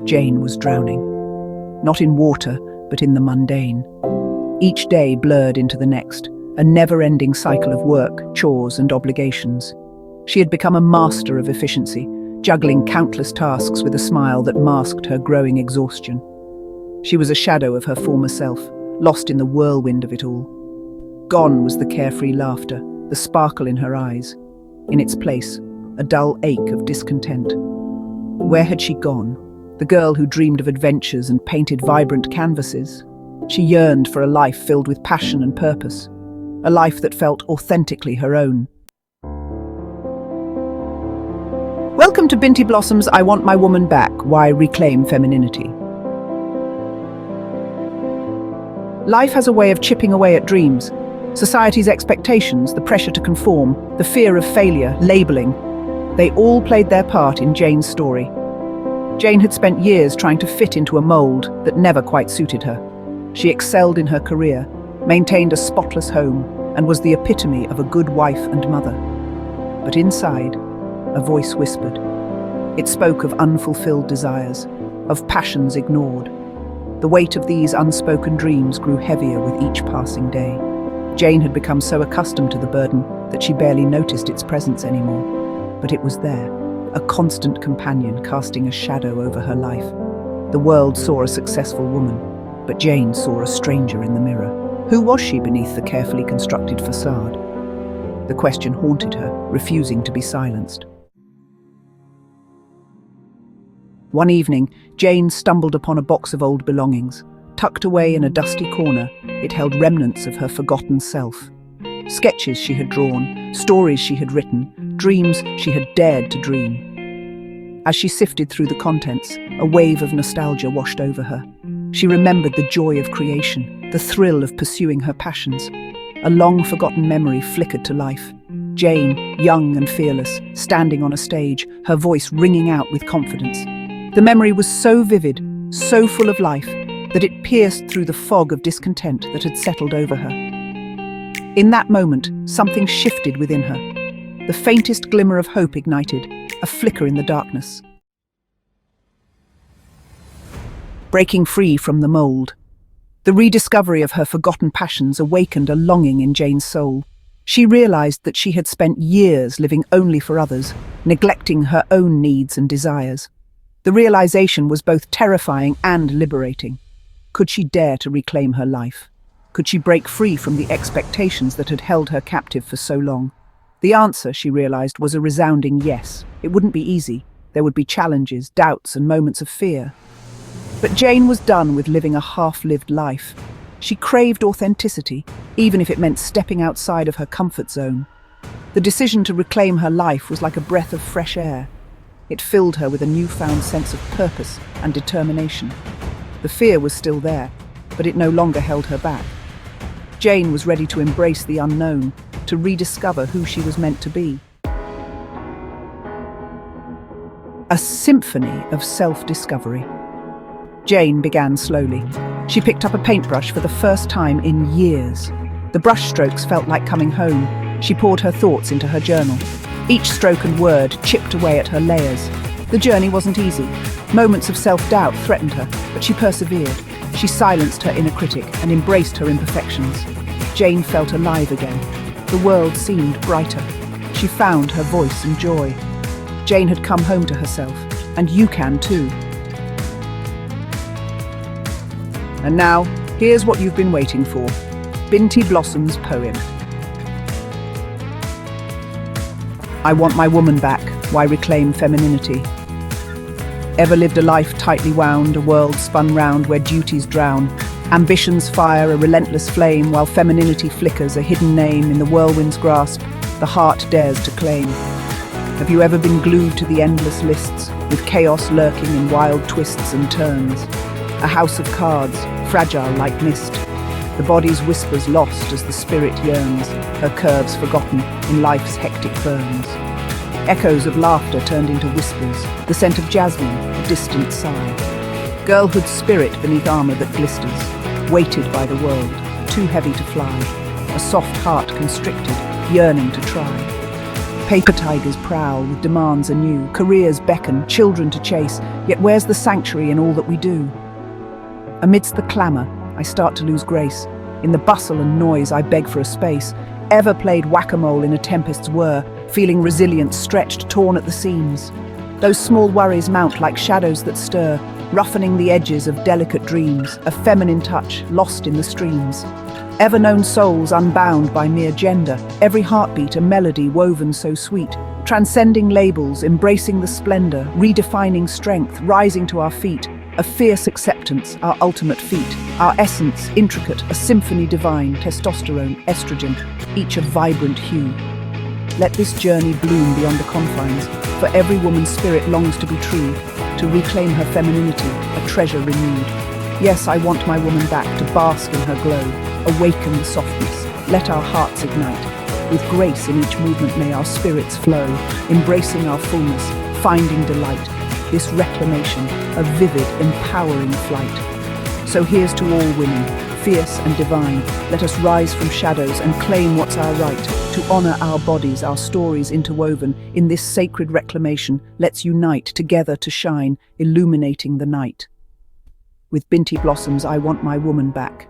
Jane was drowning. Not in water, but in the mundane. Each day blurred into the next, a never-ending cycle of work, chores, and obligations. She had become a master of efficiency, juggling countless tasks with a smile that masked her growing exhaustion. She was a shadow of her former self, lost in the whirlwind of it all. Gone was the carefree laughter, the sparkle in her eyes. In its place, a dull ache of discontent. Where had she gone? The girl who dreamed of adventures and painted vibrant canvases. She yearned for a life filled with passion and purpose, a life that felt authentically her own. Welcome to Binti Blossom's I Want My Woman Back, Why Reclaim Femininity. Life has a way of chipping away at dreams. Society's expectations, the pressure to conform, the fear of failure, labeling, they all played their part in Jane's story. Jane had spent years trying to fit into a mold that never quite suited her. She excelled in her career, maintained a spotless home, and was the epitome of a good wife and mother. But inside, a voice whispered. It spoke of unfulfilled desires, of passions ignored. The weight of these unspoken dreams grew heavier with each passing day. Jane had become so accustomed to the burden that she barely noticed its presence anymore. But it was there, a constant companion casting a shadow over her life. The world saw a successful woman, but Jane saw a stranger in the mirror. Who was she beneath the carefully constructed facade? The question haunted her, refusing to be silenced. One evening, Jane stumbled upon a box of old belongings. Tucked away in a dusty corner, it held remnants of her forgotten self. Sketches she had drawn, stories she had written, dreams she had dared to dream. As she sifted through the contents, a wave of nostalgia washed over her. She remembered the joy of creation, the thrill of pursuing her passions. A long-forgotten memory flickered to life. Jane, young and fearless, standing on a stage, her voice ringing out with confidence. The memory was so vivid, so full of life, that it pierced through the fog of discontent that had settled over her. In that moment, something shifted within her. The faintest glimmer of hope ignited, a flicker in the darkness. Breaking free from the mold. The rediscovery of her forgotten passions awakened a longing in Jane's soul. She realized that she had spent years living only for others, neglecting her own needs and desires. The realization was both terrifying and liberating. Could she dare to reclaim her life? Could she break free from the expectations that had held her captive for so long? The answer, she realized, was a resounding yes. It wouldn't be easy. There would be challenges, doubts, and moments of fear. But Jane was done with living a half-lived life. She craved authenticity, even if it meant stepping outside of her comfort zone. The decision to reclaim her life was like a breath of fresh air. It filled her with a newfound sense of purpose and determination. The fear was still there, but it no longer held her back. Jane was ready to embrace the unknown, to rediscover who she was meant to be. A symphony of self-discovery. Jane began slowly. She picked up a paintbrush for the first time in years. The brushstrokes felt like coming home. She poured her thoughts into her journal. Each stroke and word chipped away at her layers. The journey wasn't easy. Moments of self-doubt threatened her, but she persevered. She silenced her inner critic and embraced her imperfections. Jane felt alive again. The world seemed brighter. She found her voice and joy. Jane had come home to herself, and you can too. And now, here's what you've been waiting for. Binti Blossom's poem. I want my woman back, why reclaim femininity? Ever lived a life tightly wound, a world spun round where duties drown? Ambitions fire a relentless flame, while femininity flickers a hidden name in the whirlwind's grasp, the heart dares to claim. Have you ever been glued to the endless lists, with chaos lurking in wild twists and turns? A house of cards, fragile like mist. The body's whispers lost as the spirit yearns, her curves forgotten in life's hectic burns. Echoes of laughter turned into whispers, the scent of jasmine, a distant sigh. Girlhood's spirit beneath armor that glisters, weighted by the world, too heavy to fly. A soft heart constricted, yearning to try. Paper tigers prowl with demands anew, careers beckon, children to chase, yet where's the sanctuary in all that we do? Amidst the clamour, I start to lose grace. In the bustle and noise, I beg for a space. Ever played whack-a-mole in a tempest's whir, feeling resilient, stretched, torn at the seams? Those small worries mount like shadows that stir, roughening the edges of delicate dreams, a feminine touch lost in the streams. Ever-known souls unbound by mere gender, every heartbeat a melody woven so sweet, transcending labels, embracing the splendor, redefining strength, rising to our feet, a fierce acceptance, our ultimate feat, our essence, intricate, a symphony divine, testosterone, estrogen, each a vibrant hue. Let this journey bloom beyond the confines, for every woman's spirit longs to be true, to reclaim her femininity, a treasure renewed. Yes, I want my woman back to bask in her glow, awaken the softness, let our hearts ignite. With grace in each movement may our spirits flow, embracing our fullness, finding delight. This reclamation, a vivid, empowering flight. So here's to all women, fierce and divine, let us rise from shadows and claim what's our right, to honor our bodies, our stories interwoven. In this sacred reclamation, let's unite together to shine, illuminating the night. With Binti blossoms, I want my woman back.